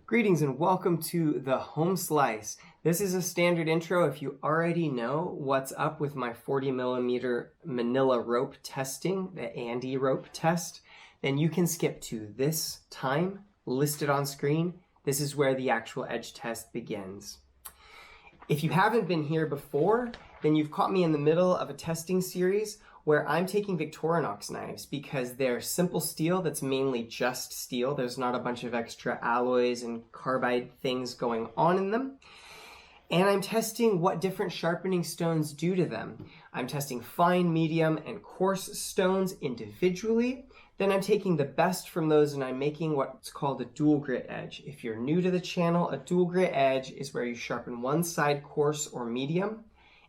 Greetings and welcome to the Home Slice. This is a standard intro. If you already know what's up with my 40mm Manila Rope testing, the ANDE rope test, then you can skip to this time listed on screen. This is where the actual edge test begins. If you haven't been here before, then you've caught me in the middle of a testing series where I'm taking Victorinox knives because they're simple steel that's mainly just steel. There's not a bunch of extra alloys and carbide things going on in them. And I'm testing what different sharpening stones do to them. I'm testing fine, medium, and coarse stones individually. Then I'm taking the best from those and I'm making what's called a dual grit edge. If you're new to the channel, a dual grit edge is where you sharpen one side coarse or medium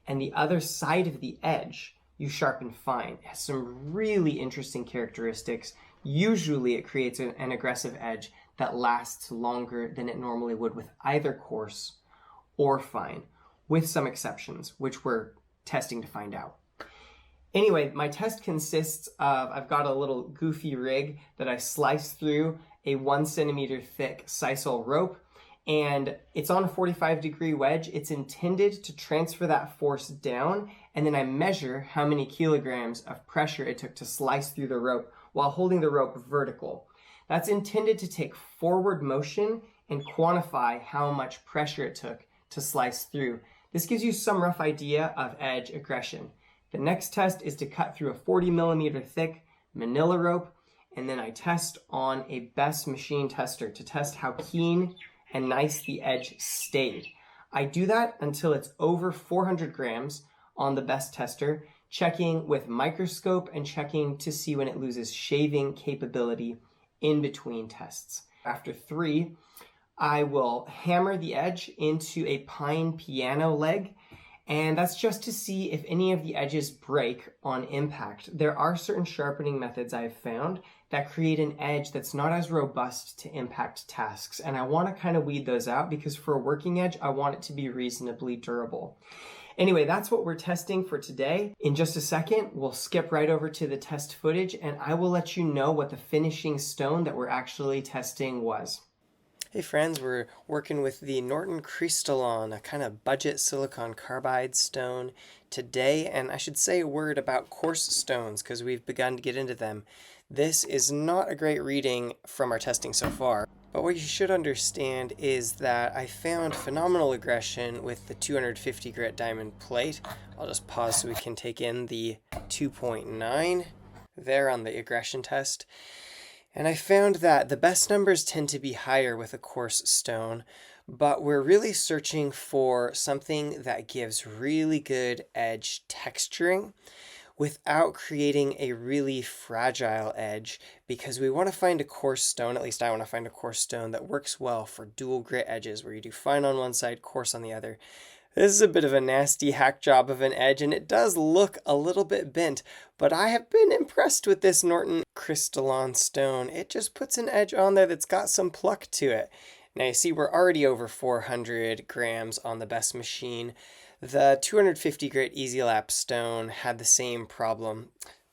and the other side of the edge you sharpen fine. It has some really interesting characteristics. Usually it creates an aggressive edge that lasts longer than it normally would with either coarse or fine, with some exceptions, which we're testing to find out. Anyway, my test consists of, I've got a little goofy rig that I slice through a 1 centimeter thick sisal rope, and it's on a 45-degree wedge. It's intended to transfer that force down, and then I measure how many kilograms of pressure it took to slice through the rope while holding the rope vertical. That's intended to take forward motion and quantify how much pressure it took to slice through. This gives you some rough idea of edge aggression. The next test is to cut through a 40mm thick Manila rope, and then I test on a best machine tester to test how keen and nice the edge stayed. I do that until it's over 400 grams on the best tester, checking with microscope and checking to see when it loses shaving capability in between tests. After 3, I will hammer the edge into a pine piano leg, and that's just to see if any of the edges break on impact. There are certain sharpening methods I've found that create an edge that's not as robust to impact tasks, and I want to kind of weed those out because for a working edge, I want it to be reasonably durable. Anyway, that's what we're testing for today. In just a second, we'll skip right over to the test footage, and I will let you know what the finishing stone that we're actually testing was. Hey friends, we're working with the Norton Crystolon, a kind of budget silicon carbide stone today, and I should say a word about coarse stones because we've begun to get into them. This is not a great reading from our testing so far, but what you should understand is that I found phenomenal aggression with the 250 grit diamond plate. I'll just pause so we can take in the 2.9 there on the aggression test. And I found that the best numbers tend to be higher with a coarse stone, but we're really searching for something that gives really good edge texturing without creating a really fragile edge, because we want to find a coarse stone, at least I want to find a coarse stone that works well for dual grit edges where you do fine on one side, coarse on the other. This is a bit of a nasty hack job of an edge, and it does look a little bit bent, but I have been impressed with this Norton Crystolon stone. It just puts an edge on there that's got some pluck to it. Now you see we're already over 400 grams on the best machine. The 250 grit Easy Lap stone had the same problem,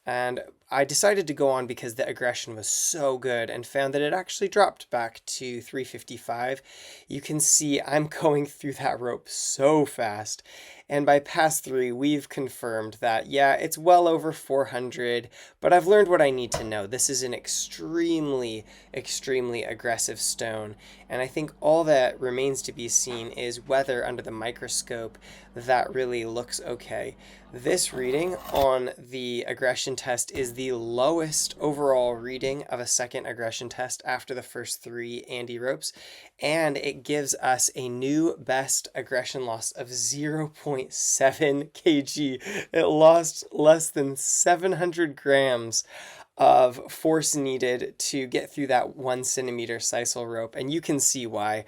and I decided to go on because the aggression was so good and found that it actually dropped back to 355. You can see I'm going through that rope so fast. And by pass 3, we've confirmed that, yeah, it's well over 400, but I've learned what I need to know. This is an extremely, extremely aggressive stone, and I think all that remains to be seen is whether under the microscope that really looks okay. This reading on the aggression test is the lowest overall reading of a second aggression test after the first 3 ANDE ropes, and it gives us a new best aggression loss of 0.7 kg. It lost less than 700 grams of force needed to get through that 1 centimeter sisal rope, and you can see why.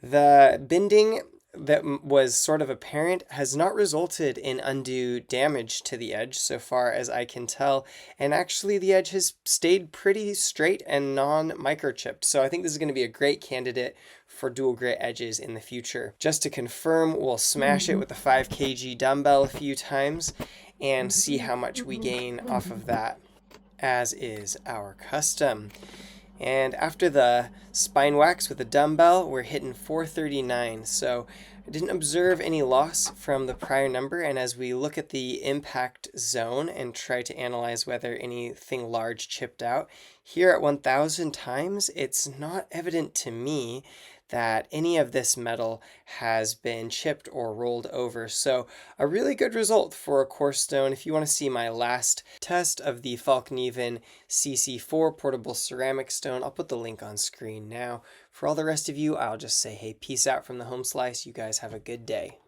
The bending that was sort of apparent has not resulted in undue damage to the edge so far as I can tell, and actually the edge has stayed pretty straight and non-microchipped, so I think this is going to be a great candidate for dual grit edges in the future. Just to confirm, we'll smash it with a 5 kg dumbbell a few times and see how much we gain off of that, as is our custom. And after the spine wax with a dumbbell, we're hitting 439. So I didn't observe any loss from the prior number. And as we look at the impact zone and try to analyze whether anything large chipped out, here at 1,000 times, it's not evident to me that any of this metal has been chipped or rolled over. So a really good result for a coarse stone. If you want to see my last test of the Falkneven CC4 portable ceramic stone, I'll put the link on screen now. For all the rest of you, I'll just say, hey, peace out from the home slice. You guys have a good day.